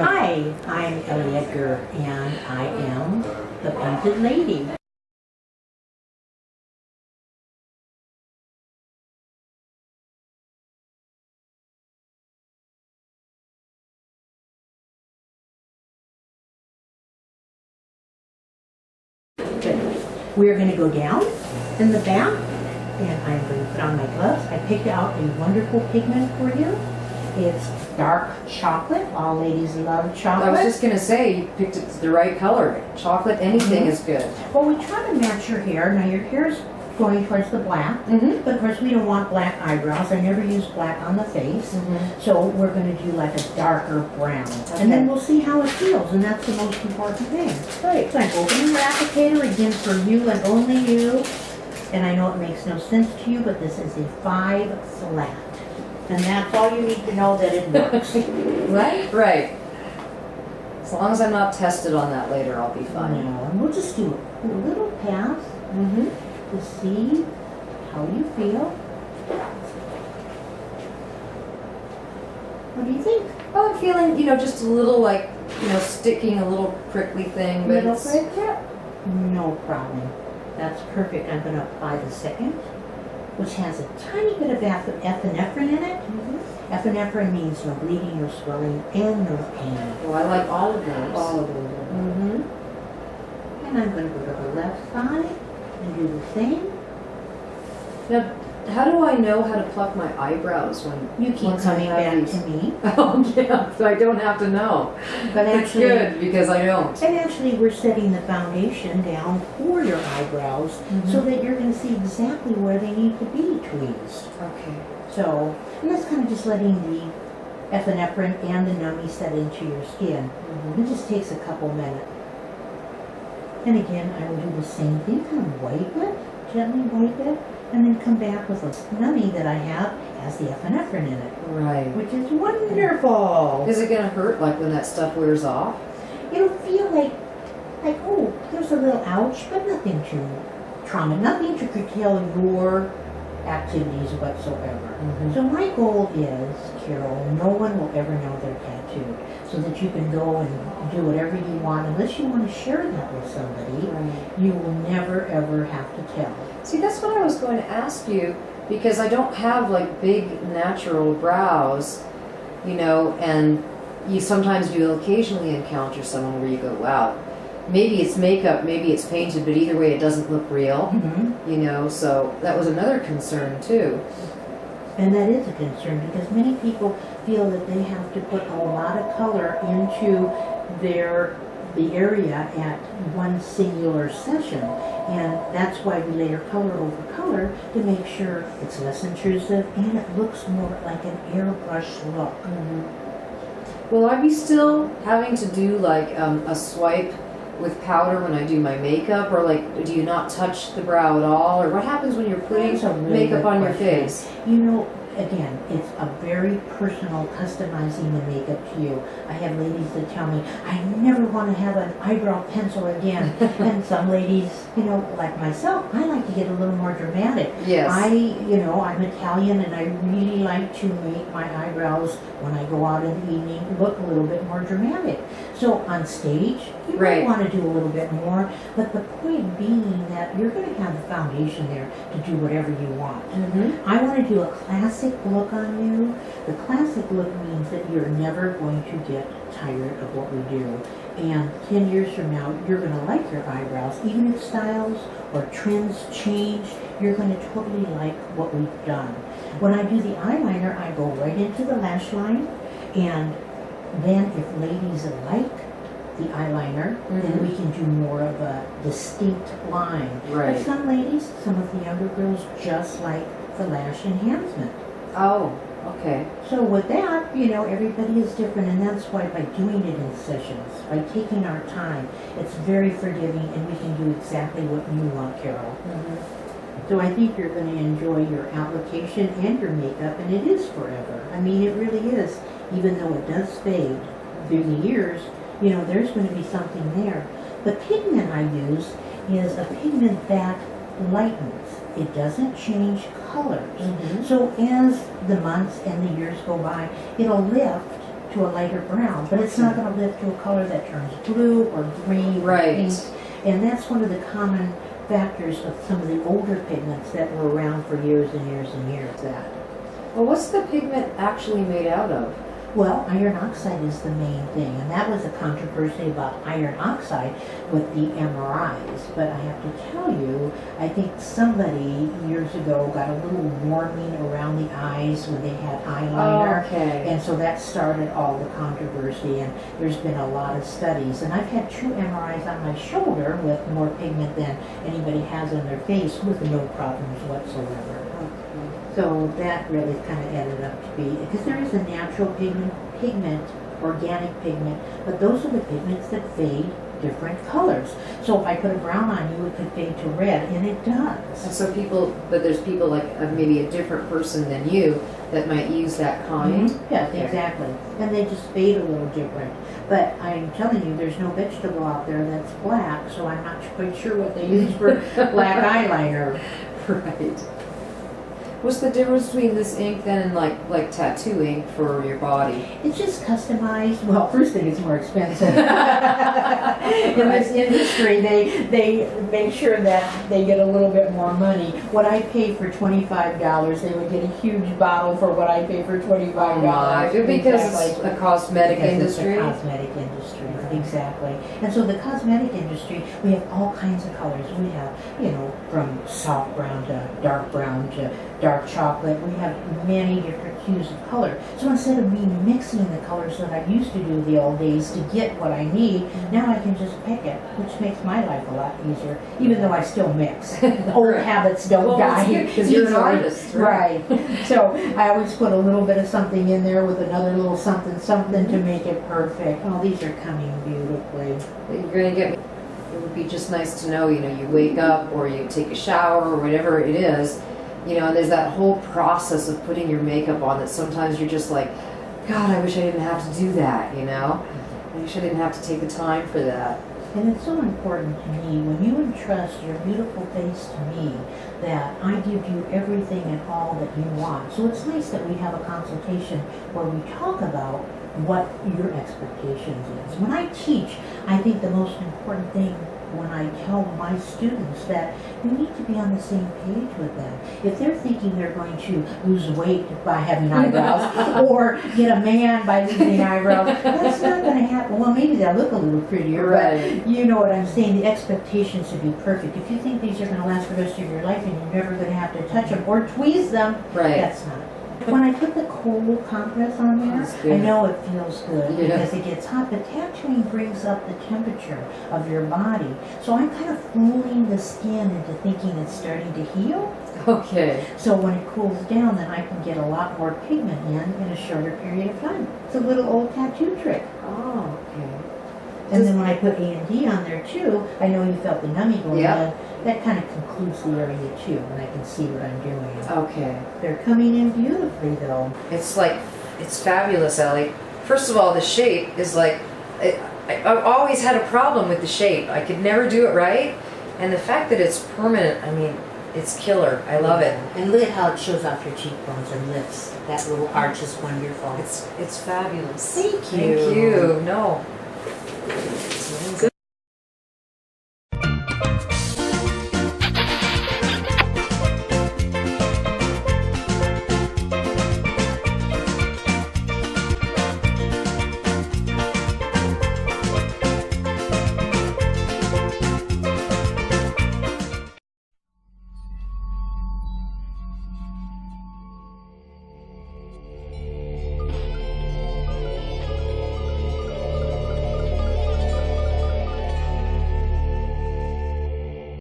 Hi, I'm Ellie Edgar, and I am the Painted Lady. We're going to go down in the back, and I'm going to put on my gloves. I picked out a wonderful pigment for you. It's dark chocolate. All ladies love chocolate. I was just going to say, you picked it the right color. Chocolate, anything is good. Well, we try to match your hair. Now, your hair's going towards the black, but of course we don't want black eyebrows. I never use black on the face. So we're going to do like a darker brown. And then we'll see how it feels, and that's the most important thing. Right. So I'm opening your applicator again for you and only you. And I know it makes no sense to you, but this is a 5 flat. And that's all you need to know that it works. Right? Right. As long as I'm not tested on that later, I'll be fine. No, and we'll just do a little pass to see how you feel. What do you think? Oh, I'm feeling, just a little like, sticking, a little prickly thing. But Little prick? No problem. That's perfect. I'm going to apply the second, which has a tiny bit of epinephrine in it. Epinephrine means no bleeding, no swelling, and no pain. Well, I like all of those. All of those. And I'm going to go to the left side and do the same. Now, how do I know how to pluck my eyebrows when You keep once I coming have back these? to me. Oh, yeah, so I don't have to know. But It's actually, good because I don't. and actually, we're setting the foundation down for your eyebrows so that you're going to see exactly where they need to be tweezed. Okay. So, and that's kind of just letting the epinephrine and the numbie set into your skin. It just takes a couple minutes. And again, I will do the same thing, kind of wipe it, gently wipe it, and then come back with a numbie that I have has the epinephrine in it, Right. which is wonderful. Is it going to hurt like when that stuff wears off? It'll feel like, oh, there's a little ouch, but nothing too trauma, nothing to curtail your activities whatsoever. So my goal is, Carol, no one will ever know they're tattooed, so that you can go and do whatever you want, unless you want to share that with somebody. Right. You will never ever have to tell. See, that's what I was going to ask you, because I don't have like big natural brows, and you sometimes do occasionally encounter someone where you go, wow, maybe it's makeup, maybe it's painted, but either way it doesn't look real, so that was another concern too. And that is a concern, because many people feel that they have to put a lot of color into the area at one singular session. And that's why we layer color over color, to make sure it's less intrusive and it looks more like an airbrush look. Will I be still having to do like a swipe with powder when I do my makeup, or like do you not touch the brow at all, or what happens when you're putting That's a really makeup good on your question. face? Again, it's a very personal customizing the makeup to you. I have ladies that tell me, I never want to have an eyebrow pencil again. And some ladies, like myself, I like to get a little more dramatic. Yes. I'm Italian, and I really like to make my eyebrows, when I go out in the evening, look a little bit more dramatic. So on stage, you might want to do a little bit more, but the point being that you're going to have the foundation there to do whatever you want. I want to do a classic look on you. The classic look means that you're never going to get tired of what we do. And 10 years from now, you're going to like your eyebrows. Even if styles or trends change, you're going to totally like what we've done. When I do the eyeliner, I go right into the lash line, and then if ladies like the eyeliner, then we can do more of a distinct line. Right. But some ladies, some of the younger girls, just like the lash enhancement. Oh, okay. So with that, everybody is different, and that's why by doing it in sessions, by taking our time, it's very forgiving, and we can do exactly what you want, Carol. So I think you're going to enjoy your application and your makeup, and it is forever. I mean, it really is. even though it does fade through the years, you know, there's going to be something there. The pigment I use is a pigment that lightens. It doesn't change colors. So as the months and the years go by, it'll lift to a lighter brown, but it's not going to lift to a color that turns blue or green or pink. And that's one of the common factors of some of the older pigments that were around for years and years and years. Well, what's the pigment actually made out of? Well, iron oxide is the main thing, and that was a controversy about iron oxide with the MRIs. But I have to tell you, I think somebody years ago got a little warming around the eyes when they had eyeliner. Okay. And so that started all the controversy, and there's been a lot of studies. And I've had 2 MRIs on my shoulder with more pigment than anybody has on their face with no problems whatsoever. So that really kind of ended up to be, because there is a natural pigment, organic pigment, but those are the pigments that fade different colors. So if I put a brown on you, it could fade to red, and it does. And so there's people like maybe a different person than you that might use that kind. Yes, exactly. And they just fade a little different. But I'm telling you, there's no vegetable out there that's black, so I'm not quite sure what they use for black eyeliner. Right. What's the difference between this ink then and like tattoo ink for your body? It's just customized. Well, first thing, it's more expensive. In this industry, they make sure that they get a little bit more money. What I pay for $25, they would get a huge bottle for what I pay for $25. Because it's a cosmetic industry? It's a cosmetic industry, exactly. And so the cosmetic industry, we have all kinds of colors. We have, you know, from soft brown to dark chocolate. We have many different hues of color. So instead of me mixing the colors that I used to do the old days to get what I need, now I can just pick it, which makes my life a lot easier, even though I still mix. Old habits don't die. Because you're an artist, right? So I always put a little bit of something in there with another little something to make it perfect. Oh, these are coming beautifully. You're going to get me. It would be just nice to know, you know, you wake up or you take a shower or whatever it is, you know, and there's that whole process of putting your makeup on that sometimes you're just like, God, I wish I didn't have to do that, you know? I wish I didn't have to take the time for that. And it's so important to me, when you entrust your beautiful face to me, that I give you everything and all that you want. So it's nice that we have a consultation where we talk about what your expectations is. When I teach, I think the most important thing when I tell my students that you need to be on the same page with them. If they're thinking they're going to lose weight by having eyebrows or get a man by losing eyebrows, that's not going to happen. Well, maybe they'll look a little prettier, right. But you know what I'm saying. The expectations should be perfect. If you think these are going to last for the rest of your life and you're never going to have to touch them or tweeze them, that's not. When I put the cold compress on there, I know it feels good because it gets hot, but tattooing brings up the temperature of your body. So I'm kind of fooling the skin into thinking it's starting to heal. Okay. So when it cools down, then I can get a lot more pigment in a shorter period of time. It's a little old tattoo trick. Oh, okay. And then when I put A&D on there too, I know you felt the numbing going on. That kind of concludes the area too, and I can see what I'm doing. Okay. They're coming in beautifully though. It's like, it's fabulous, Ellie. First of all, the shape is like, I always had a problem with the shape. I could never do it right. And the fact that it's permanent, I mean, it's killer. I love it. And look at how it shows off your cheekbones and lips. That little arch is wonderful. It's fabulous. Thank you. Thank you. No. Good